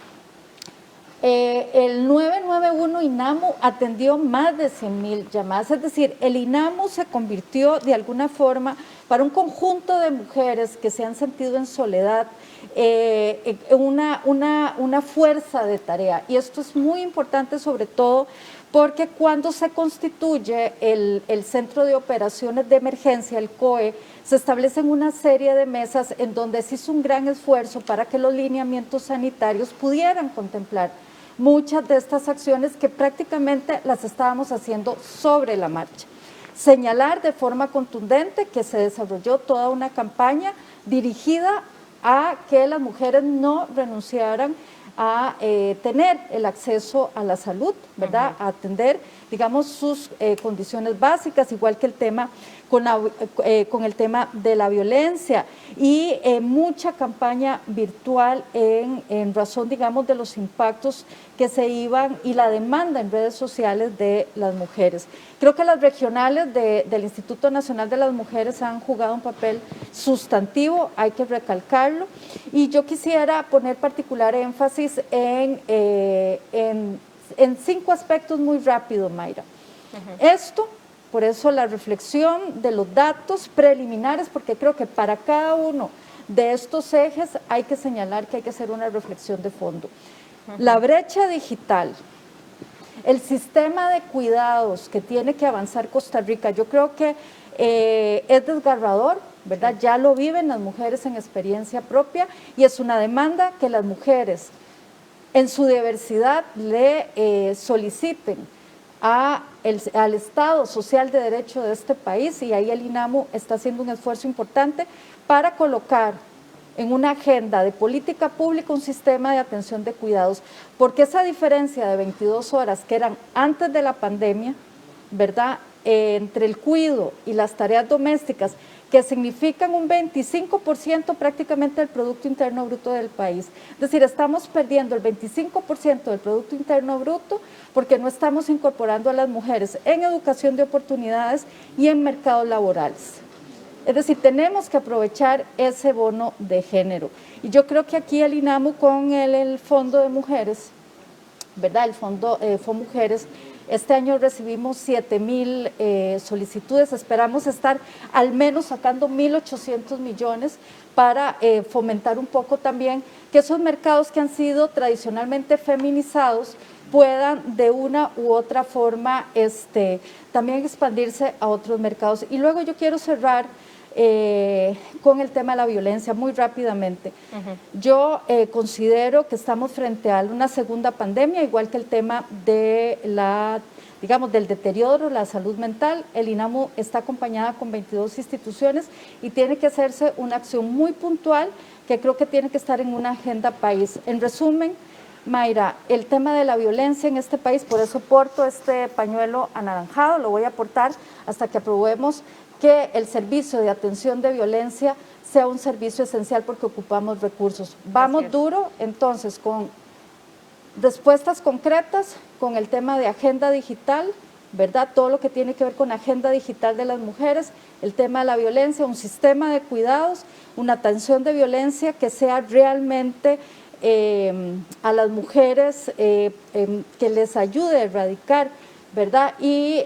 El 991 INAMU atendió más de 100,000 llamadas, es decir, el INAMU se convirtió de alguna forma para un conjunto de mujeres que se han sentido en soledad, una fuerza de tarea. Y esto es muy importante sobre todo porque cuando se constituye el Centro de Operaciones de Emergencia, el COE, se establecen una serie de mesas en donde se hizo un gran esfuerzo para que los lineamientos sanitarios pudieran contemplar muchas de estas acciones que prácticamente las estábamos haciendo sobre la marcha. Señalar de forma contundente que se desarrolló toda una campaña dirigida a que las mujeres no renunciaran a tener el acceso a la salud, ¿verdad? A atender, digamos, sus condiciones básicas, igual que el tema con el tema de la violencia y mucha campaña virtual en razón, digamos, de los impactos que se iban y la demanda en redes sociales de las mujeres. Creo que las regionales del Instituto Nacional de las Mujeres han jugado un papel sustantivo, hay que recalcarlo, y yo quisiera poner particular énfasis en 5 aspectos muy rápido, Mayra. Esto, por eso la reflexión de los datos preliminares, porque creo que para cada uno de estos ejes hay que señalar que hay que hacer una reflexión de fondo. La brecha digital, el sistema de cuidados que tiene que avanzar Costa Rica, yo creo que es desgarrador, ¿verdad? Ya lo viven las mujeres en experiencia propia y es una demanda que las mujeres en su diversidad le soliciten al Estado social de derecho de este país, y ahí el INAMU está haciendo un esfuerzo importante para colocar en una agenda de política pública un sistema de atención de cuidados, porque esa diferencia de 22 horas que eran antes de la pandemia, ¿verdad? Entre el cuidado y las tareas domésticas, que significan un 25% prácticamente del Producto Interno Bruto del país. Es decir, estamos perdiendo el 25% del Producto Interno Bruto porque no estamos incorporando a las mujeres en educación de oportunidades y en mercados laborales. Es decir, tenemos que aprovechar ese bono de género. Y yo creo que aquí el INAMU con el Fondo de Mujeres, ¿verdad? El Fondo Mujeres, este año recibimos 7,000 solicitudes, esperamos estar al menos sacando 1.800 millones para fomentar un poco también que esos mercados que han sido tradicionalmente feminizados puedan de una u otra forma también expandirse a otros mercados. Y luego yo quiero cerrar con el tema de la violencia muy rápidamente. Yo considero que estamos frente a una segunda pandemia, igual que el tema de del deterioro de la salud mental. El INAMU está acompañada con 22 instituciones y tiene que hacerse una acción muy puntual que creo que tiene que estar en una agenda país. En resumen, Mayra, el tema de la violencia en este país, por eso porto este pañuelo anaranjado, lo voy a portar hasta que aprobemos que el servicio de atención de violencia sea un servicio esencial porque ocupamos recursos. Vamos duro, entonces, con respuestas concretas, con el tema de agenda digital, ¿verdad? Todo lo que tiene que ver con agenda digital de las mujeres, el tema de la violencia, un sistema de cuidados, una atención de violencia que sea realmente a las mujeres que les ayude a erradicar, ¿verdad? Y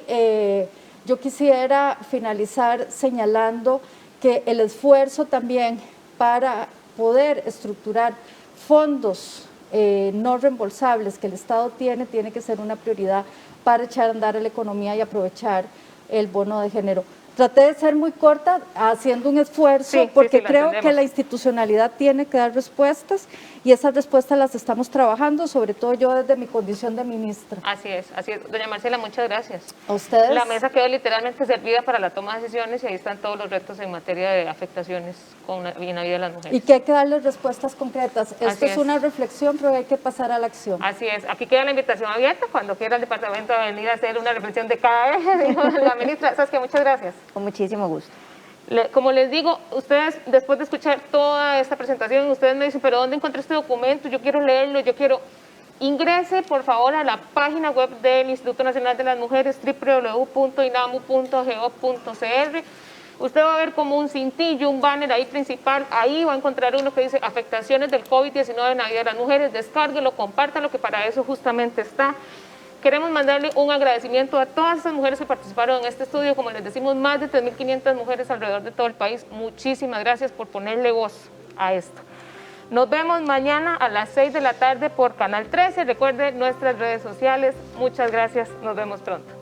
Yo quisiera finalizar señalando que el esfuerzo también para poder estructurar fondos no reembolsables que el Estado tiene que ser una prioridad para echar a andar a la economía y aprovechar el bono de género. Traté de ser muy corta, haciendo un esfuerzo, porque creo que la institucionalidad tiene que dar respuestas y esas respuestas las estamos trabajando, sobre todo yo desde mi condición de ministra. Así es, así es. Doña Marcela, muchas gracias. A ustedes. La mesa quedó literalmente servida para la toma de decisiones y ahí están todos los retos en materia de afectaciones en la vida de las mujeres. Y que hay que darles respuestas concretas. Esto Así es una reflexión, pero hay que pasar a la acción. Así es. Aquí queda la invitación abierta cuando quiera el departamento venir a hacer una reflexión de cada eje, dijo la ministra. Saskia, muchas gracias. Con muchísimo gusto. Como les digo, ustedes después de escuchar toda esta presentación, ustedes me dicen, pero ¿dónde encontré este documento? Yo quiero leerlo, yo quiero... Ingrese, por favor, a la página web del Instituto Nacional de las Mujeres, www.inamu.go.cr. Usted va a ver como un cintillo, un banner ahí principal, ahí va a encontrar uno que dice afectaciones del COVID-19 en la vida de las mujeres. Descárguelo, compártalo, que para eso justamente está. Queremos mandarle un agradecimiento a todas esas mujeres que participaron en este estudio. Como les decimos, más de 3.500 mujeres alrededor de todo el país. Muchísimas gracias por ponerle voz a esto. Nos vemos mañana a las 6 de la tarde por Canal 13. Recuerde nuestras redes sociales. Muchas gracias. Nos vemos pronto.